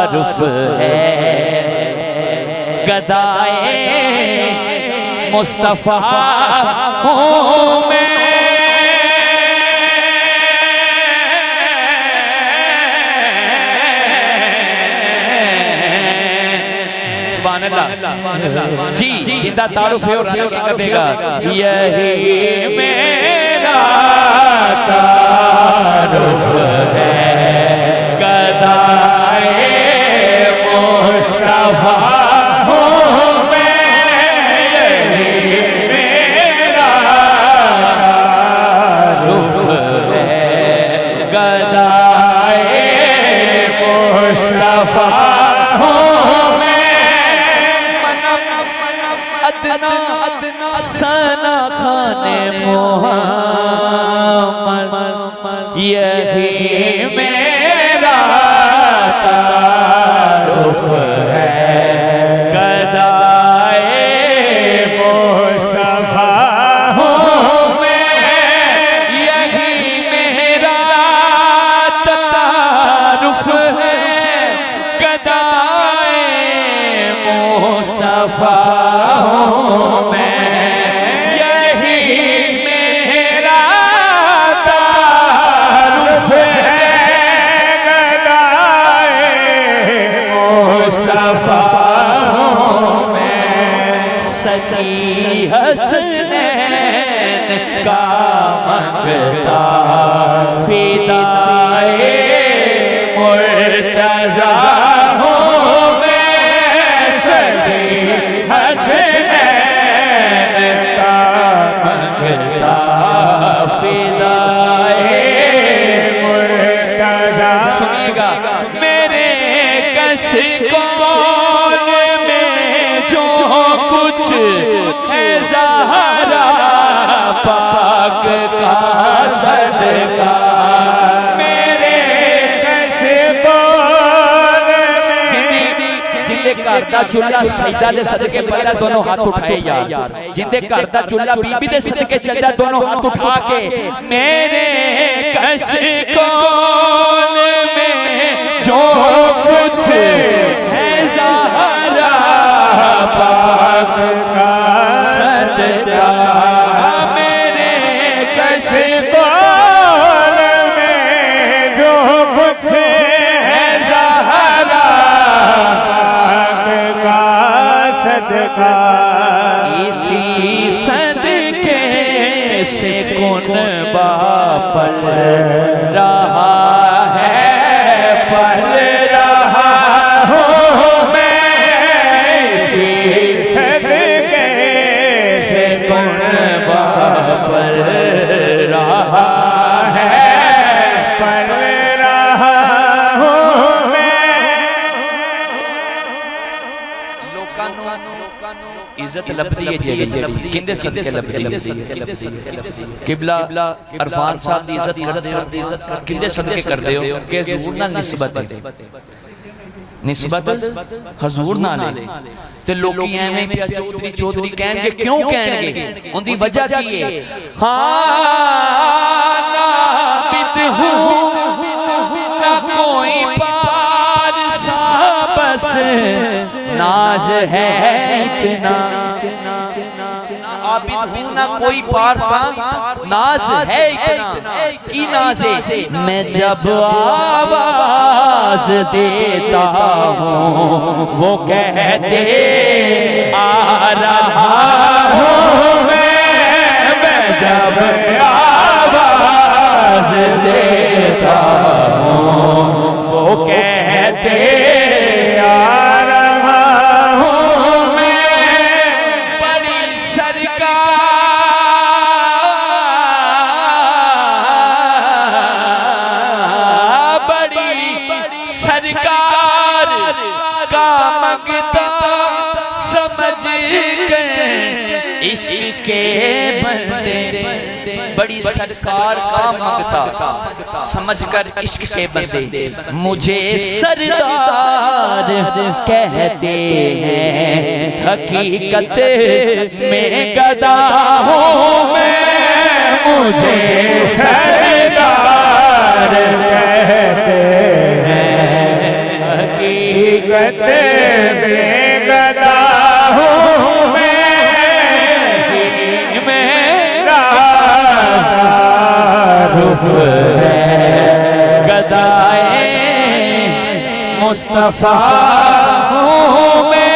तारुफ है गदाए मुस्तफा हूँ मैं। जी जिंदा तारुफ है और क्या कहेगा, यही मेरा तारुफ है गदाए मुस्तफा हूँ मैं, यही मेरा तारुफ है गदाए मुस्तफा सना खाने मोहम्मद, यही मेरा तारुफ है गदाए मुस्तफा हूँ मैं, यही मेरा तारुफ है गदाए मुस्तफा हूँ मैं, सखी हसनैन का मंगता फिदाए मुर्तज़ा हूँ मैं, सखी हसनैन का मंगता फिदाए मुर्तज़ा। सुनिएगा, मेरे कश्कोल में जो कुछ ज़हरा पाक का सदका, मेरे कश्कोल में जिंदे घर दा चूल्हा सजदा दे सदके पहला दोनों हाथ उठाए यार, जिंदे घर दा चूल्हा बीबी दे सदके चलदा दोनों हाथ उठा के, मेरे कश्कोल में जो कुछ ज़हरा पाक का सदका, मेरे कश्कोल में जो कुछ है ज़हरा पाक का सदका, इसी सदके से कुनबा पल रहा है, पल रहा हूँ मैं, इसी सदके से कुनबा पल रहा है, पल रहा हूँ मैं। इज्जत लभदी है जेड़ी किंदे सदके लभदी है, किबला अरफान साहब दी इज्जत करदे हो, किंदे सदके करदे हो कि हुजूर नाल निस्बत हुजूर नाल ते लोकी एवें पिया चौधरी चौधरी कहणगे, क्यों कहणगे, उनदी वजह की है, हाँ नाबिद हूँ ना कोई पार सा, बस नाज है इतना, आबिद हूँ ना कोई पारसा, नाज है इतना, की नाज है, मैं जब आवाज देता हूँ वो कहते आ रहा हूँ मैं जब आवाज देता हूँ वो कहते आ रहा हूँ मैं, बड़ी सरकार का मंगता समझ कर इश्क के बंदे, बड़ी सरकार का मंगता समझकर इश्क के बंदे, मुझे सरदार कहते हैं हकीकत में गदा हूँ मैं, मुझे सरदार कहते हैं हकीकत बेगदा हूँ मैं, मेरा रुख है गदाए मुस्तफा हूँ मैं।